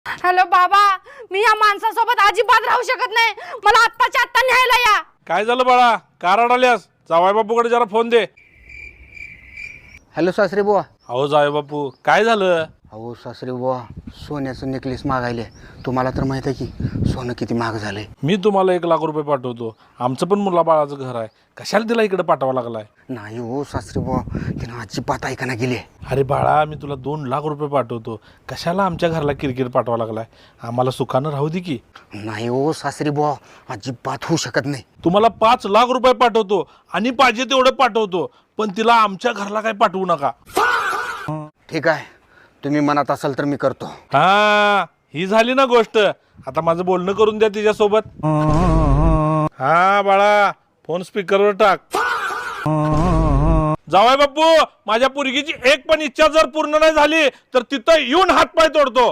Hello बाबा, मी या माणसासोबत अजिबात राहू शकत नाही. मला आत्ताच्या आत्ता न्यायला या. काय झालं बाळा, का रडाल्यास? जावाय बापूकडे जरा फोन दे. हॅलो सासरे बुवा. अहो जावाय बापू, काय झालं? अहो सासरे बुवा, सोन्याचं नेकलेस मागायले. तुम्हाला तर माहित आहे की सोनं किती महाग झालंय. मी तुम्हाला 1,00,000 रुपये पाठवतो. आमचं पण मुलाबाळाचं घर आहे, कशाला तिला इकडे पाठवा लागलाय? नाही हो सासरे बुवा, तिनं अजिबात ऐकायला गेली. अरे बाळा, मी तुला 2,00,000 रुपये पाठवतो, कशाला आमच्या घरला किरकिर पाठवा लागलाय? आम्हाला सुखानं राहू दे की. नाही हो सासरे बुवा, अजिबात होऊ शकत नाही. तुम्हाला 5,00,000 रुपये पाठवतो आणि पाहिजे तेवढं पाठवतो, पण तिला आमच्या घरला काय पाठवू नका. ठीक आहे, तुम्ही म्हणत असाल तर मी करतो. हा, ही झाली ना गोष्ट. आता माझं बोलणं करून द्या तिच्यासोबत. हा बाळा, फोन स्पीकरवर टाक. जावाय बापू, माझ्या पोरगीची एक पण इच्छा जर पूर्ण नाही झाली तर तिथं येऊन हातपाय तोडतो.